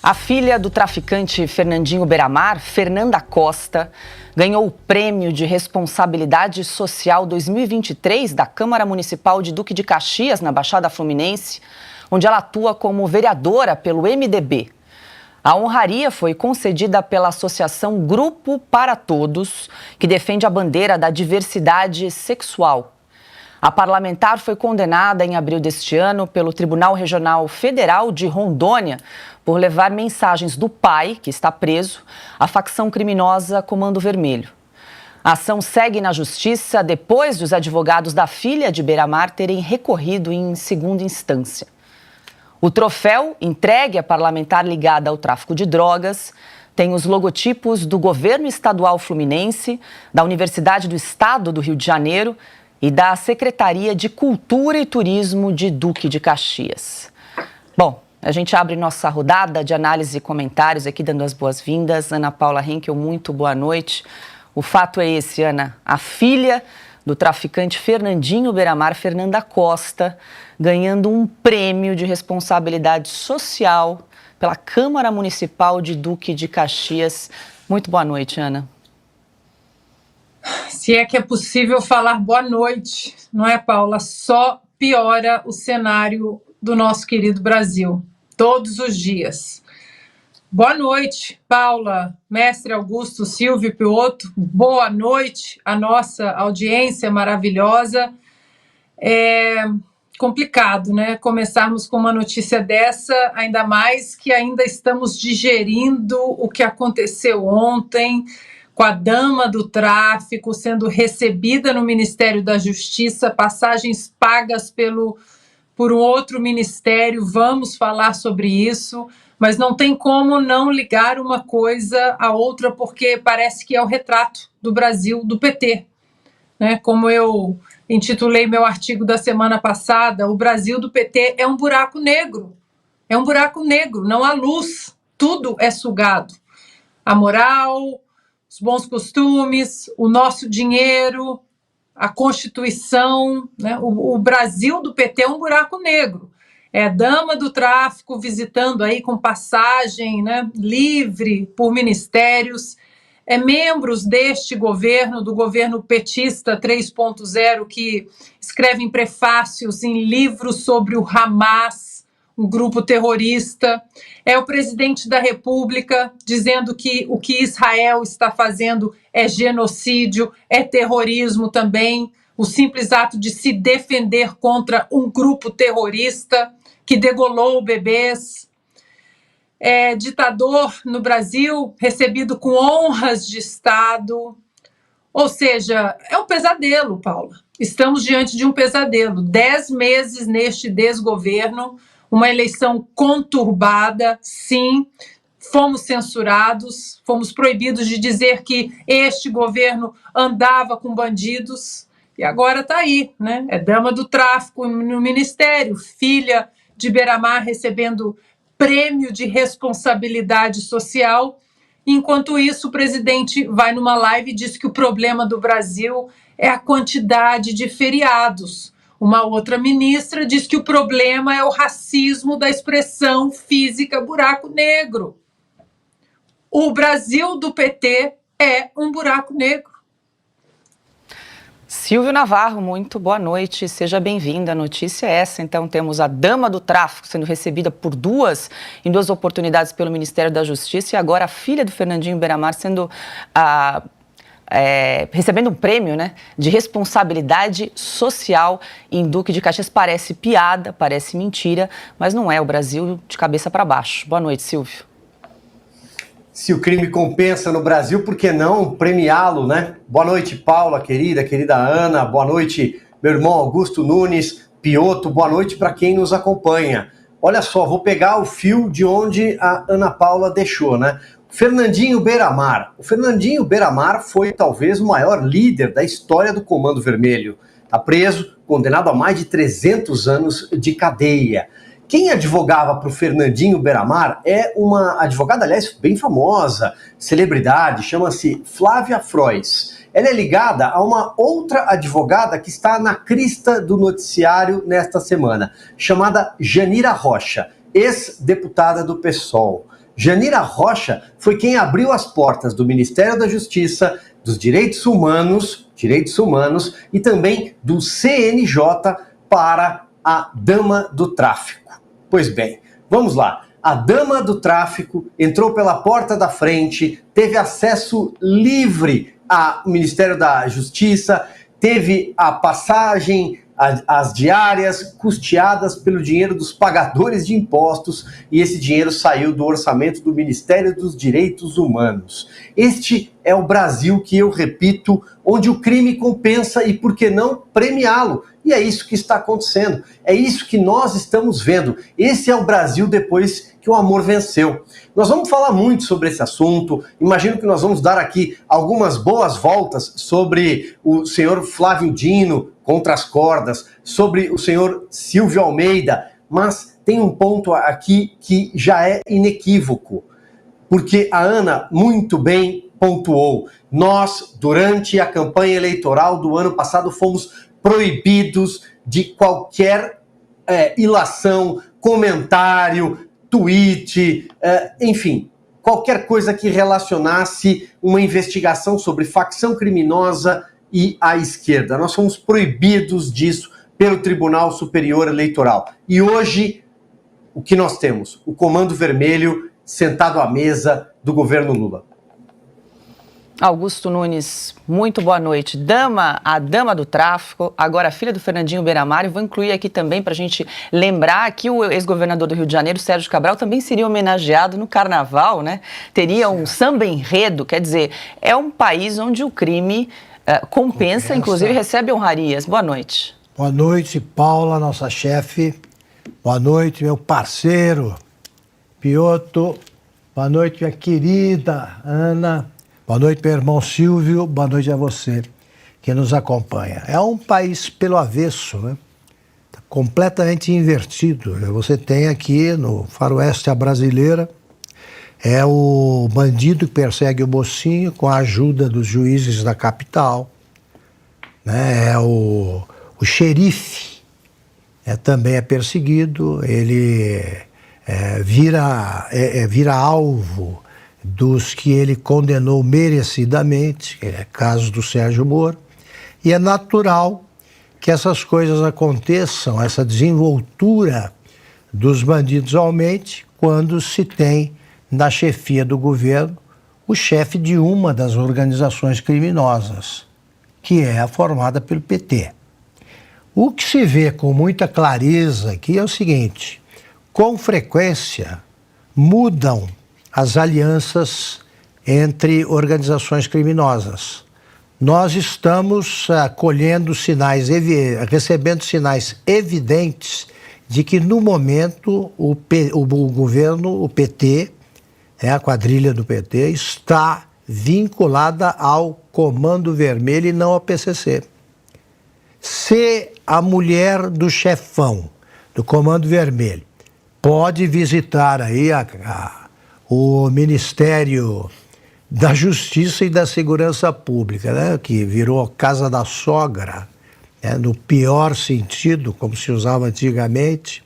A filha do traficante Fernandinho Beiramar, Fernanda Costa, ganhou o Prêmio de Responsabilidade Social 2023 da Câmara Municipal de Duque de Caxias, na Baixada Fluminense, onde ela atua como vereadora pelo MDB. A honraria foi concedida pela Associação Grupo para Todos, que defende a bandeira da diversidade sexual. A parlamentar foi condenada em abril deste ano pelo Tribunal Regional Federal de Rondônia por levar mensagens do pai, que está preso, à facção criminosa Comando Vermelho. A ação segue na justiça depois dos advogados da filha de Beiramar terem recorrido em segunda instância. O troféu, entregue à parlamentar ligada ao tráfico de drogas, tem os logotipos do governo estadual fluminense, da Universidade do Estado do Rio de Janeiro e da Secretaria de Cultura e Turismo de Duque de Caxias. Bom, a gente abre nossa rodada de análise e comentários aqui, dando as boas-vindas. Ana Paula Henkel, muito boa noite. O fato é esse, Ana. A filha do traficante Fernandinho Beiramar, Fernanda Costa, ganhando um prêmio de responsabilidade social pela Câmara Municipal de Duque de Caxias. Muito boa noite, Ana. Se é que é possível falar boa noite, não é, Paula? Só piora o cenário do nosso querido Brasil, todos os dias. Boa noite, Paula, mestre Augusto, Silvio Piotto. Boa noite à nossa audiência maravilhosa. É complicado, né? Começarmos com uma notícia dessa, ainda mais que ainda estamos digerindo o que aconteceu ontem, com a dama do tráfico sendo recebida no Ministério da Justiça, passagens pagas por um outro ministério. Vamos falar sobre isso, mas não tem como não ligar uma coisa à outra, porque parece que é o retrato do Brasil, do PT. Né? Como eu intitulei meu artigo da semana passada, o Brasil do PT é um buraco negro. É um buraco negro, não há luz, tudo é sugado. A moral, os bons costumes, o nosso dinheiro, a Constituição, né? O Brasil do PT é um buraco negro. É a dama do tráfico visitando aí com passagem, né, livre por ministérios, membros deste governo, do governo petista 3.0, que escrevem prefácios em livros sobre o Hamas, um grupo terrorista. É o presidente da República dizendo que o que Israel está fazendo é genocídio, é terrorismo também, o simples ato de se defender contra um grupo terrorista que degolou bebês. É ditador no Brasil, recebido com honras de Estado. Ou seja, é um pesadelo, Paula. Estamos diante de um pesadelo. 10 meses neste desgoverno, uma eleição conturbada, sim. Fomos censurados, fomos proibidos de dizer que este governo andava com bandidos. E agora está aí, né? É dama do tráfico no ministério, filha de Beiramar recebendo prêmio de responsabilidade social. Enquanto isso, o presidente vai numa live e diz que o problema do Brasil é a quantidade de feriados. Uma outra ministra diz que o problema é o racismo da expressão física buraco negro. O Brasil do PT é um buraco negro. Silvio Navarro, muito boa noite, seja bem-vinda. A notícia é essa, então temos a dama do tráfico sendo recebida em duas oportunidades pelo Ministério da Justiça, e agora a filha do Fernandinho Beiramar sendo recebendo um prêmio, né, de responsabilidade social em Duque de Caxias. Parece piada, parece mentira, mas não é. O Brasil de cabeça para baixo. Boa noite, Silvio. Se o crime compensa no Brasil, por que não premiá-lo, né? Boa noite, Paula, querida Ana. Boa noite, meu irmão Augusto Nunes, Piotto. Boa noite para quem nos acompanha. Olha só, vou pegar o fio de onde a Ana Paula deixou, né? Fernandinho Beiramar. O Fernandinho Beiramar foi talvez o maior líder da história do Comando Vermelho. Está preso, condenado a mais de 300 anos de cadeia. Quem advogava para o Fernandinho Beiramar é uma advogada, aliás, bem famosa, celebridade, chama-se Flávia Frois. Ela é ligada a uma outra advogada que está na crista do noticiário nesta semana, chamada Janira Rocha, ex-deputada do PSOL. Janira Rocha foi quem abriu as portas do Ministério da Justiça, dos Direitos Humanos e também do CNJ para a dama do tráfico. Pois bem, vamos lá. A dama do tráfico entrou pela porta da frente, teve acesso livre ao Ministério da Justiça, teve a passagem, as diárias custeadas pelo dinheiro dos pagadores de impostos, e esse dinheiro saiu do orçamento do Ministério dos Direitos Humanos. Este é o Brasil que eu repito, onde o crime compensa e, por que não, premiá-lo. E é isso que está acontecendo, é isso que nós estamos vendo. Esse é o Brasil depois que o amor venceu. Nós vamos falar muito sobre esse assunto, imagino que nós vamos dar aqui algumas boas voltas sobre o senhor Flávio Dino contra as cordas, sobre o senhor Silvio Almeida, mas tem um ponto aqui que já é inequívoco, porque a Ana muito bem pontuou. Nós, durante a campanha eleitoral do ano passado, fomos proibidos de qualquer ilação, comentário, tweet, enfim, qualquer coisa que relacionasse uma investigação sobre facção criminosa e a esquerda. Nós fomos proibidos disso pelo Tribunal Superior Eleitoral. E hoje, o que nós temos? O Comando Vermelho sentado à mesa do governo Lula. Augusto Nunes, muito boa noite. A dama do tráfico, agora filha do Fernandinho Beiramar, e vou incluir aqui também para a gente lembrar que o ex-governador do Rio de Janeiro, Sérgio Cabral, também seria homenageado no carnaval, né? Teria um samba enredo, quer dizer, é um país onde o crime compensa, inclusive recebe honrarias. Boa noite. Boa noite, Paula, nossa chefe. Boa noite, meu parceiro, Piotr. Boa noite, minha querida Ana. Boa noite, meu irmão Silvio. Boa noite a você que nos acompanha. É um país pelo avesso, né? Tá completamente invertido. Você tem aqui no faroeste a brasileira, é o bandido que persegue o mocinho com a ajuda dos juízes da capital, né? É o xerife, também é perseguido, ele vira alvo dos que ele condenou merecidamente, é caso do Sérgio Moro, e é natural que essas coisas aconteçam, essa desenvoltura dos bandidos aumente quando se tem na chefia do governo o chefe de uma das organizações criminosas, que é a formada pelo PT. O que se vê com muita clareza aqui é o seguinte: com frequência mudam as alianças entre organizações criminosas. Nós estamos colhendo sinais, recebendo sinais evidentes de que, no momento, o governo, o PT, a quadrilha do PT, está vinculada ao Comando Vermelho e não ao PCC. Se a mulher do chefão do Comando Vermelho pode visitar aí o Ministério da Justiça e da Segurança Pública, né, que virou casa da sogra, no pior sentido, como se usava antigamente.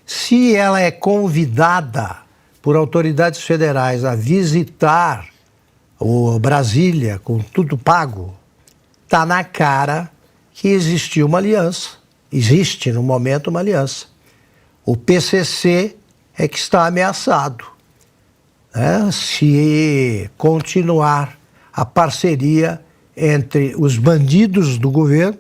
Se ela é convidada por autoridades federais a visitar o Brasília com tudo pago, está na cara que existiu uma aliança. Existe, no momento, uma aliança. O PCC é que está ameaçado. Se continuar a parceria entre os bandidos do governo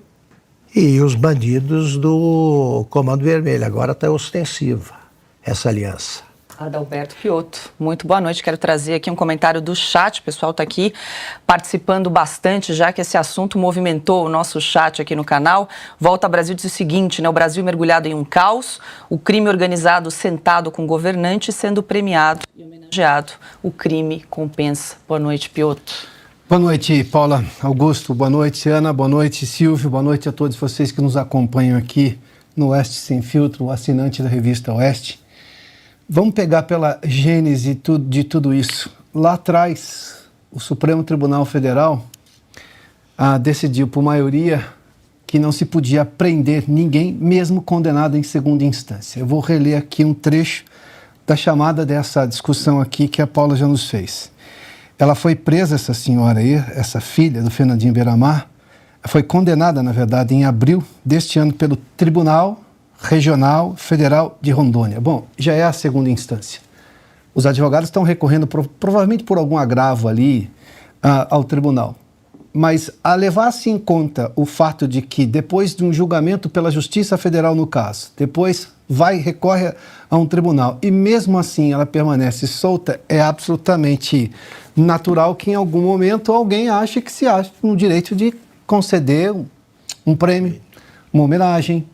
e os bandidos do Comando Vermelho. Agora está ostensiva essa aliança. Adalberto Piotr, muito boa noite. Quero trazer aqui um comentário do chat. O pessoal está aqui participando bastante, já que esse assunto movimentou o nosso chat aqui no canal. Volta Brasil diz o seguinte, né? O Brasil mergulhado em um caos, o crime organizado sentado com governante sendo premiado e homenageado. O crime compensa. Boa noite, Piotr. Boa noite, Paula, Augusto, boa noite, Ana, boa noite, Silvio, boa noite a todos vocês que nos acompanham aqui no Oeste Sem Filtro, o assinante da revista Oeste. Vamos pegar pela gênese de tudo isso. Lá atrás, o Supremo Tribunal Federal decidiu por maioria que não se podia prender ninguém, mesmo condenado em segunda instância. Eu vou reler aqui um trecho da chamada dessa discussão aqui que a Paula já nos fez. Ela foi presa, essa senhora aí, essa filha do Fernandinho Beiramar, foi condenada, na verdade, em abril deste ano pelo Tribunal Regional Federal de Rondônia. Bom, já é a segunda instância. Os advogados estão recorrendo, provavelmente por algum agravo ali, ao tribunal. Mas a levar-se em conta o fato de que, depois de um julgamento pela Justiça Federal no caso, depois recorre a um tribunal e mesmo assim ela permanece solta, é absolutamente natural que em algum momento alguém ache que se acha no direito de conceder um prêmio, uma homenagem.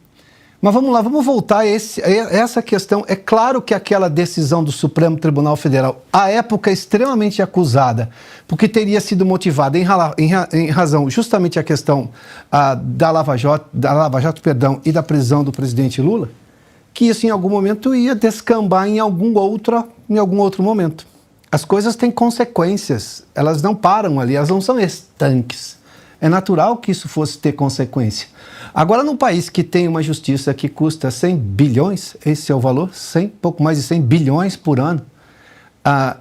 Mas vamos lá, vamos voltar a essa questão. É claro que aquela decisão do Supremo Tribunal Federal, à época extremamente acusada, porque teria sido motivada em razão justamente a questão da Lava Jato, e da prisão do presidente Lula, que isso em algum momento ia descambar em algum outro momento. As coisas têm consequências, elas não param ali, elas não são estanques. É natural que isso fosse ter consequência. Agora, num país que tem uma justiça que custa 100 bilhões, esse é o valor, pouco mais de 100 bilhões por ano,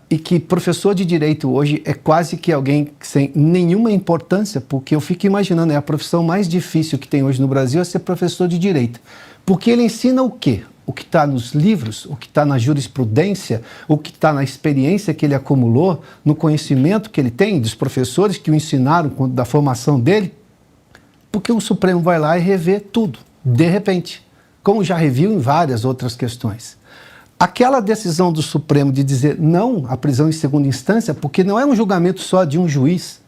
e que professor de direito hoje é quase que alguém sem nenhuma importância, porque eu fico imaginando, é a profissão mais difícil que tem hoje no Brasil é ser professor de direito. Porque ele ensina o quê? O que está nos livros, o que está na jurisprudência, o que está na experiência que ele acumulou, no conhecimento que ele tem dos professores que o ensinaram da formação dele, porque o Supremo vai lá e revê tudo, de repente, como já reviu em várias outras questões. Aquela decisão do Supremo de dizer não à prisão em segunda instância, porque não é um julgamento só de um juiz.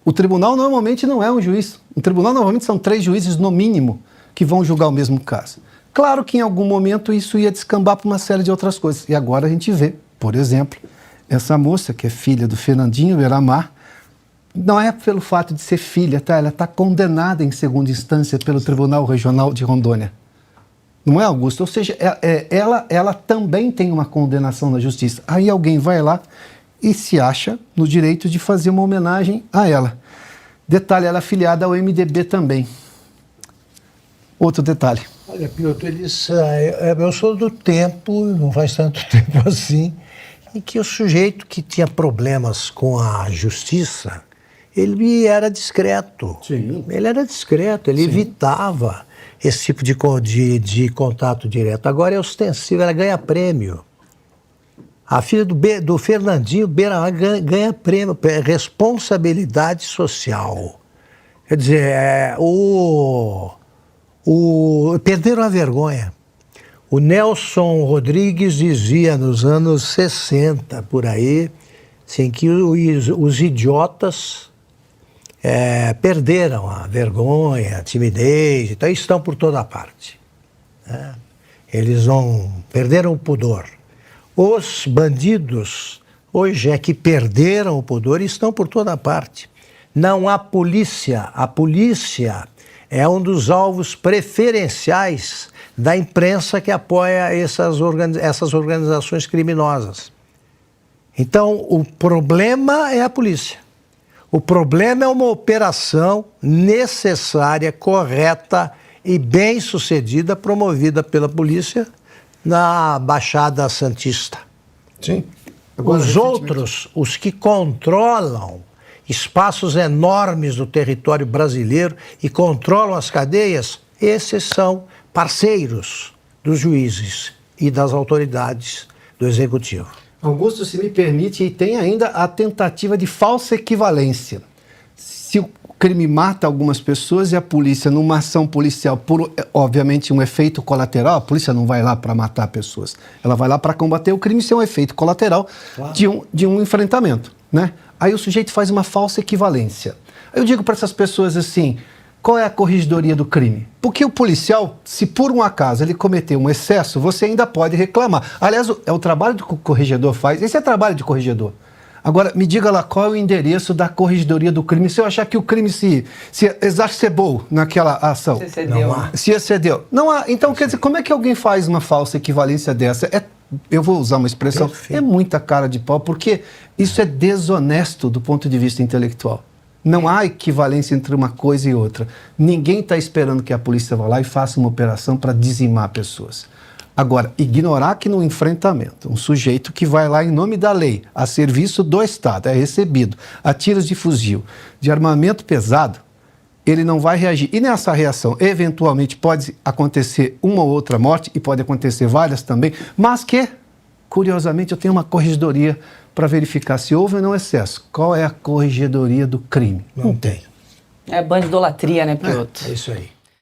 O tribunal normalmente não é um juiz. O tribunal normalmente são 3 juízes no mínimo que vão julgar o mesmo caso. Claro que em algum momento isso ia descambar para uma série de outras coisas. E agora a gente vê, por exemplo, essa moça que é filha do Fernandinho Beiramar, não é pelo fato de ser filha, tá? Ela está condenada em segunda instância pelo Tribunal Regional de Rondônia. Não é, Augusto? Ou seja, ela também tem uma condenação na justiça. Aí alguém vai lá e se acha no direito de fazer uma homenagem a ela. Detalhe, ela é afiliada ao MDB também. Outro detalhe. Olha, Piotr, eu sou do tempo, não faz tanto tempo assim, em que o sujeito que tinha problemas com a justiça, ele era discreto. Sim. Ele era discreto, ele evitava esse tipo de contato direto. Agora é ostensivo, ela ganha prêmio. A filha do Fernandinho Beiramar ganha prêmio, responsabilidade social. Quer dizer, perderam a vergonha. O Nelson Rodrigues dizia nos anos 60, por aí, assim, que os idiotas perderam a vergonha, a timidez, então estão por toda parte. Né? Eles perderam o pudor. Os bandidos, hoje, que perderam o pudor e estão por toda parte. Não há polícia. A polícia é um dos alvos preferenciais da imprensa que apoia essas organizações criminosas. Então, o problema é a polícia. O problema é uma operação necessária, correta e bem-sucedida, promovida pela polícia na Baixada Santista. Sim. Os outros, os que controlam espaços enormes do território brasileiro e controlam as cadeias, esses são parceiros dos juízes e das autoridades do Executivo. Augusto, se me permite, e tem ainda a tentativa de falsa equivalência. Se o crime mata algumas pessoas e a polícia, numa ação policial, por, obviamente, um efeito colateral, a polícia não vai lá para matar pessoas, ela vai lá para combater o crime, isso é um efeito colateral de um enfrentamento, né? Aí o sujeito faz uma falsa equivalência. Aí eu digo para essas pessoas assim, qual é a corregedoria do crime? Porque o policial, se por um acaso ele cometeu um excesso, você ainda pode reclamar. Aliás, é o trabalho que o corregedor faz, esse é trabalho de corregedor. Agora, me diga lá qual é o endereço da corregedoria do crime, se eu achar que o crime se exacerbou naquela ação. Se excedeu. Não há. Então, quer dizer, como é que alguém faz uma falsa equivalência dessa? Eu vou usar uma expressão, é muita cara de pau, porque isso é desonesto do ponto de vista intelectual. Não há equivalência entre uma coisa e outra. Ninguém está esperando que a polícia vá lá e faça uma operação para dizimar pessoas. Agora, ignorar que no enfrentamento, um sujeito que vai lá em nome da lei, a serviço do Estado, é recebido a tiros de fuzil, de armamento pesado, ele não vai reagir. E nessa reação, eventualmente, pode acontecer uma ou outra morte, e pode acontecer várias também, mas que, curiosamente, eu tenho uma corregedoria para verificar se houve ou não excesso. Qual é a corregedoria do crime? Não tem. É bandidolatria, né, Piotr? É isso aí.